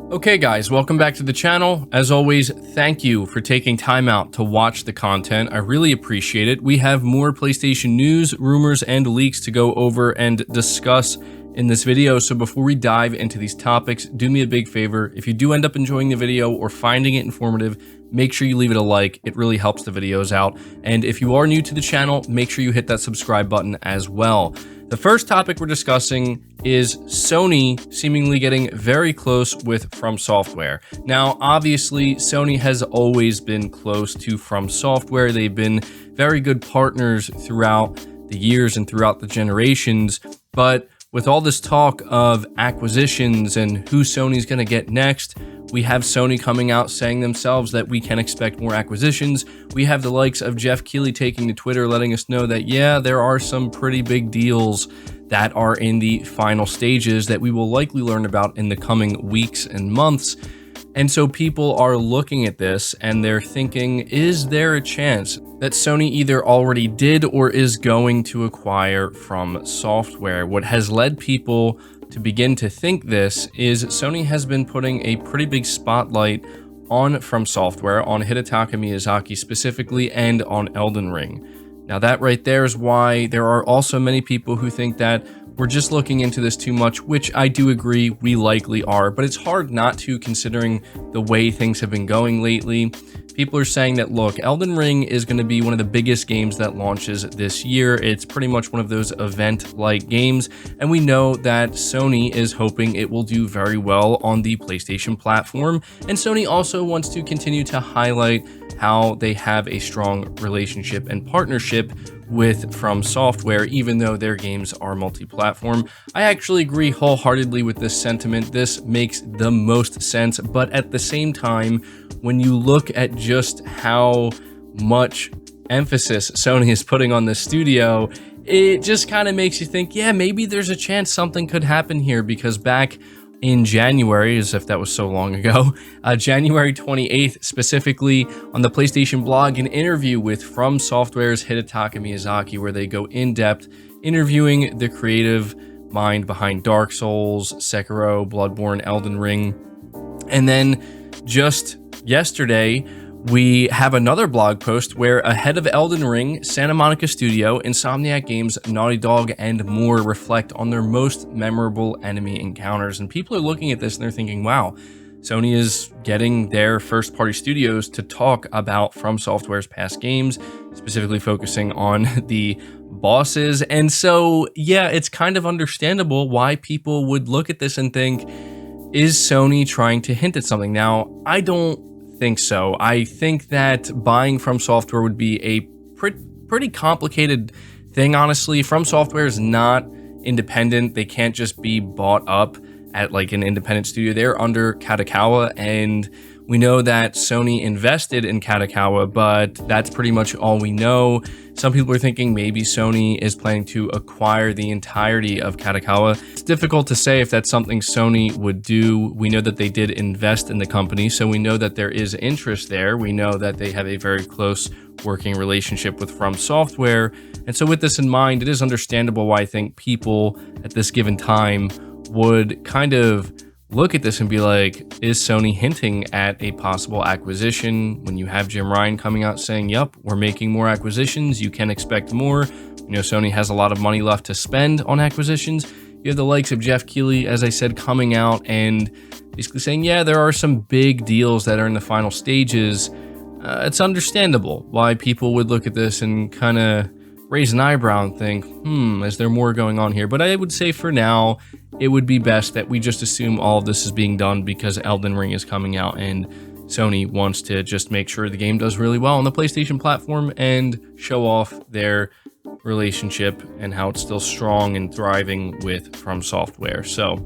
Okay guys, welcome back to the channel. As always, thank you for taking time out to watch the content. I really appreciate it. We have more PlayStation news, rumors, and leaks to go over and discuss in this video. So before we dive into these topics, do me a big favor. If you do end up enjoying the video or finding it informative, make sure you leave it a like. It really helps the videos out. And if you are new to the channel, make sure you hit that subscribe button as well. The first topic we're discussing is Sony seemingly getting very close with FromSoftware. Now, obviously, Sony has always been close to FromSoftware. They've been very good partners throughout the years and throughout the generations, but with all this talk of acquisitions and who Sony's going to get next, we have Sony coming out saying themselves that we can expect more acquisitions. We have the likes of Jeff Keighley taking to Twitter letting us know that, yeah, there are some pretty big deals that are in the final stages that we will likely learn about in the coming weeks and months. And so people are looking at this and they're thinking, is there a chance that Sony either already did or is going to acquire FromSoftware? What has led people to begin to think this is Sony has been putting a pretty big spotlight on FromSoftware, on Hidetaka Miyazaki specifically, and on Elden Ring. Now that right there is why there are also many people who think that we're just looking into this too much, which I do agree we likely are, but it's hard not to considering the way things have been going lately. People are saying that, look, Elden Ring is going to be one of the biggest games that launches this year. It's pretty much one of those event-like games, and we know that Sony is hoping it will do very well on the PlayStation platform, and Sony also wants to continue to highlight how they have a strong relationship and partnership with FromSoftware, even though their games are multi-platform. I actually agree wholeheartedly with this sentiment. This makes the most sense, but at the same time, when you look at just how much emphasis Sony is putting on the studio, it just kind of makes you think, yeah, maybe there's a chance something could happen here, because back in January, as if that was so long ago, January 28th, specifically on the PlayStation blog, an interview with FromSoftware's Hidetaka Miyazaki, where they go in depth interviewing the creative mind behind Dark Souls, Sekiro, Bloodborne, Elden Ring. And then just yesterday, we have another blog post where ahead of Elden Ring, Santa Monica Studio, Insomniac Games, Naughty Dog, and more reflect on their most memorable enemy encounters. And people are looking at this and they're thinking, wow, Sony is getting their first-party studios to talk about FromSoftware's past games, specifically focusing on the bosses. And so, yeah, it's kind of understandable why people would look at this and think, is Sony trying to hint at something? Now, I don't think so. I think that buying FromSoftware would be a pretty complicated thing, honestly. FromSoftware is not independent. They can't just be bought up at like an independent studio. They're under Kadokawa, and we know that Sony invested in Kadokawa, but that's pretty much all we know. Some people are thinking maybe Sony is planning to acquire the entirety of Kadokawa. It's difficult to say if that's something Sony would do. We know that they did invest in the company, so we know that there is interest there. We know that they have a very close working relationship with FromSoftware. And so with this in mind, it is understandable why I think people at this given time would kind of look at this and be like, is Sony hinting at a possible acquisition? When you have Jim Ryan coming out saying, yep, we're making more acquisitions, you can expect more. You know, Sony has a lot of money left to spend on acquisitions. You have the likes of Jeff Keighley, as I said, coming out and basically saying, yeah, there are some big deals that are in the final stages. It's understandable why people would look at this and kind of raise an eyebrow and think, is there more going on here? But I would say for now, it would be best that we just assume all of this is being done because Elden Ring is coming out and Sony wants to just make sure the game does really well on the PlayStation platform and show off their relationship and how it's still strong and thriving with FromSoftware. So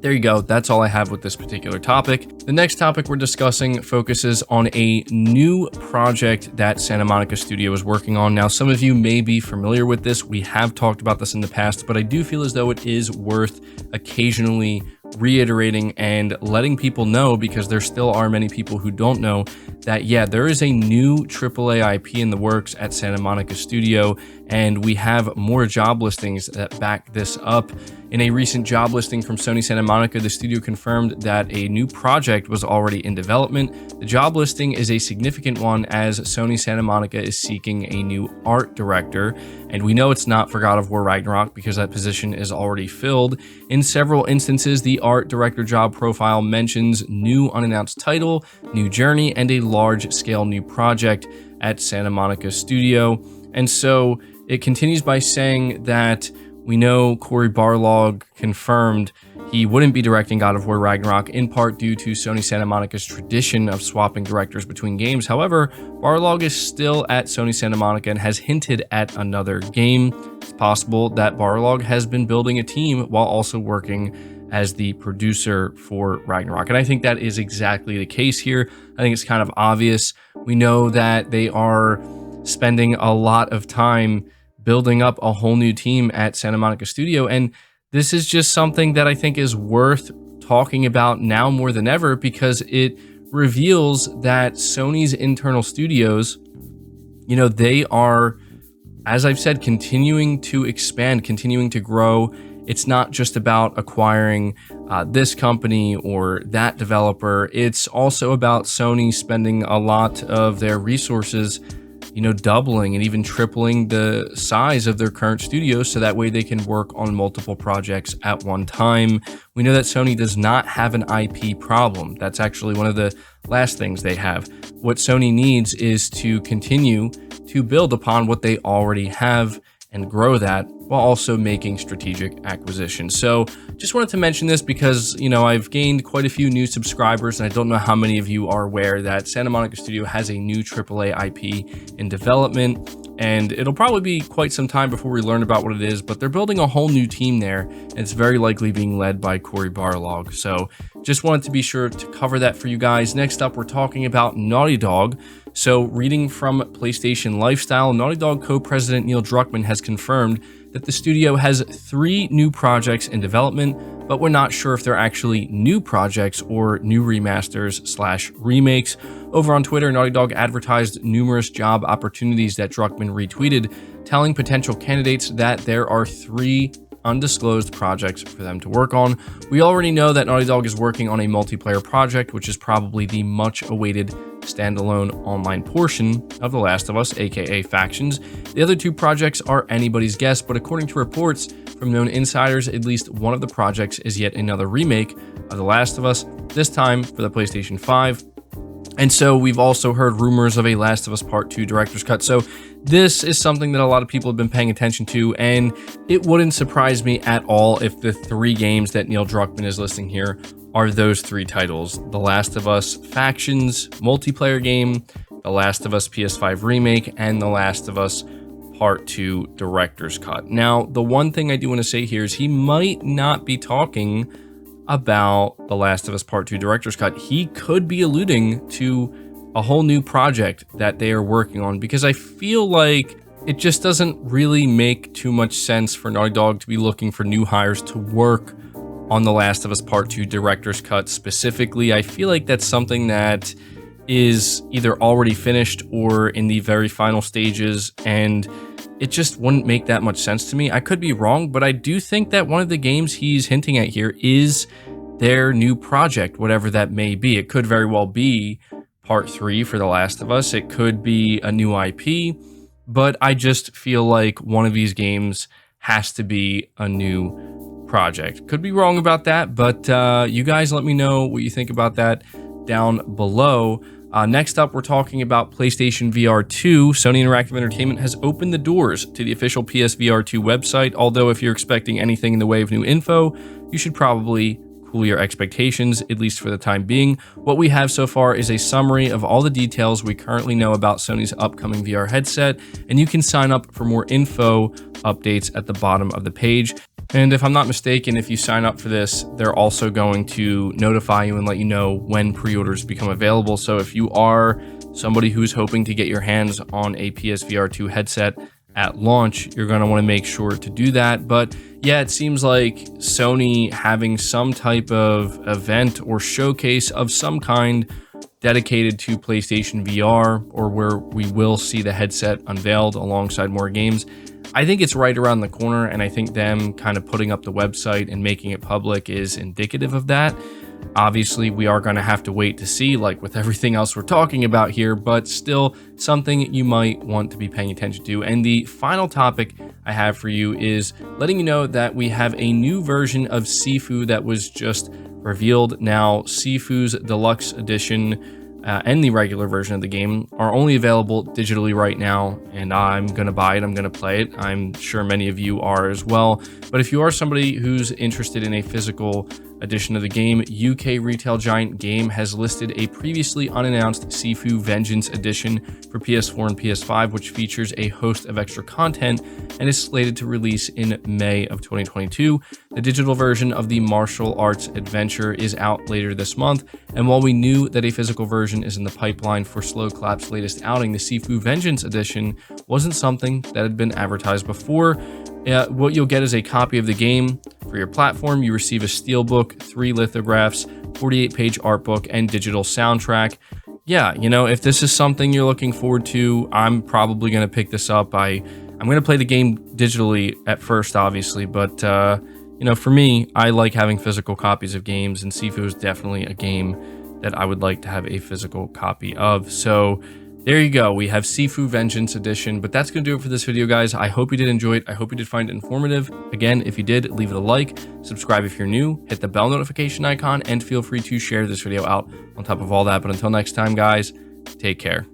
there you go. That's all I have with this particular topic. The next topic we're discussing focuses on a new project that Santa Monica Studio is working on. Now, some of you may be familiar with this. We have talked about this in the past, but I do feel as though it is worth occasionally reiterating and letting people know, because there still are many people who don't know that, yeah, there is a new AAA IP in the works at Santa Monica Studio, and we have more job listings that back this up. In a recent job listing from Sony Santa Monica, the studio confirmed that a new project was already in development. The job listing is a significant one as Sony Santa Monica is seeking a new art director, and we know it's not for God of War Ragnarok because that position is already filled. In several instances, the art director job profile mentions new unannounced title, new journey, and a large-scale new project at Santa Monica Studio. And so it continues by saying that we know Cory Barlog confirmed he wouldn't be directing God of War Ragnarok, in part due to Sony Santa Monica's tradition of swapping directors between games. However, Barlog is still at Sony Santa Monica and has hinted at another game. It's possible that Barlog has been building a team while also working as the producer for Ragnarok. And I think that is exactly the case here. I think it's kind of obvious. We know that they are spending a lot of time building up a whole new team at Santa Monica Studio. And this is just something that I think is worth talking about now more than ever, because it reveals that Sony's internal studios, you know, they are, as I've said, continuing to expand, continuing to grow. It's not just about acquiring this company or that developer. It's also about Sony spending a lot of their resources, you know, doubling and even tripling the size of their current studios so that way they can work on multiple projects at one time. We know that Sony does not have an IP problem. That's actually one of the last things they have. What Sony needs is to continue to build upon what they already have and grow that while also making strategic acquisitions. So just wanted to mention this because, you know, I've gained quite a few new subscribers, and I don't know how many of you are aware that Santa Monica Studio has a new AAA IP in development, and it'll probably be quite some time before we learn about what it is, but they're building a whole new team there, and it's very likely being led by Cory Barlog. So just wanted to be sure to cover that for you guys. Next up, we're talking about Naughty Dog. So reading from PlayStation Lifestyle, Naughty Dog co-president Neil Druckmann has confirmed that the studio has 3 new projects in development, but we're not sure if they're actually new projects or new remasters/remakes. Over on Twitter, Naughty Dog advertised numerous job opportunities that Druckmann retweeted, telling potential candidates that there are 3 undisclosed projects for them to work on. We already know that Naughty Dog is working on a multiplayer project, which is probably the much-awaited standalone online portion of The Last of Us, aka Factions. The other 2 projects are anybody's guess, but according to reports from known insiders, at least one of the projects is yet another remake of The Last of Us, this time for the PlayStation 5. And so we've also heard rumors of a Last of Us Part 2 director's cut. So this is something that a lot of people have been paying attention to, and it wouldn't surprise me at all if the 3 games that Neil Druckmann is listing here are those 3 titles: The Last of Us Factions multiplayer game, The Last of Us PS5 remake, and The Last of Us Part 2 director's cut. Now, the one thing I do want to say here is he might not be talking about The Last of Us Part 2 director's cut. He could be alluding to a whole new project that they are working on, because I feel like it just doesn't really make too much sense for Naughty Dog to be looking for new hires to work on The Last of Us Part 2 director's cut specifically. I feel like that's something that is either already finished or in the very final stages, and it just wouldn't make that much sense to me. I could be wrong, but I do think that one of the games he's hinting at here is their new project, whatever that may be. It could very well be Part 3 for The Last of Us. It could be a new IP, but I just feel like one of these games has to be a new project. Could be wrong about that, but you guys let me know what you think about that down below. Next up, we're talking about PlayStation VR2. Sony Interactive Entertainment has opened the doors to the official PSVR2 website, although if you're expecting anything in the way of new info, you should probably cool your expectations, at least for the time being. What we have so far is a summary of all the details we currently know about Sony's upcoming VR headset, and you can sign up for more info updates at the bottom of the page. And if I'm not mistaken, if you sign up for this, they're also going to notify you and let you know when pre-orders become available. So if you are somebody who's hoping to get your hands on a PSVR2 headset at launch, you're going to want to make sure to do that. But yeah, it seems like Sony having some type of event or showcase of some kind dedicated to PlayStation VR, or where we will see the headset unveiled alongside more games. I think it's right around the corner, and I think them kind of putting up the website and making it public is indicative of that. Obviously, we are going to have to wait to see, like with everything else we're talking about here, but still something you might want to be paying attention to. And the final topic I have for you is letting you know that we have a new version of SIFU that was just revealed. Now, SIFU's Deluxe Edition and the regular version of the game are only available digitally right now, and I'm going to buy it. I'm going to play it. I'm sure many of you are as well. But if you are somebody who's interested in a physical edition of the game, UK retail giant Game has listed a previously unannounced SIFU Vengeance edition for PS4 and PS5, which features a host of extra content and is slated to release in May of 2022. The digital version of the martial arts adventure is out later this month, and while we knew that a physical version is in the pipeline for Slow Clap's latest outing, the SIFU Vengeance edition wasn't something that had been advertised before. What you'll get is a copy of the game for your platform. You receive a steelbook, 3 lithographs, 48-page art book, and digital soundtrack. Yeah, you know, if this is something you're looking forward to, I'm probably going to pick this up. I'm going to play the game digitally at first, obviously, but you know, for me, I like having physical copies of games, and SIFU is definitely a game that I would like to have a physical copy of. So there you go. We have SIFU Vengeance Edition, but that's going to do it for this video, guys. I hope you did enjoy it. I hope you did find it informative. Again, if you did, leave it a like, subscribe if you're new, hit the bell notification icon, and feel free to share this video out on top of all that. But until next time, guys, take care.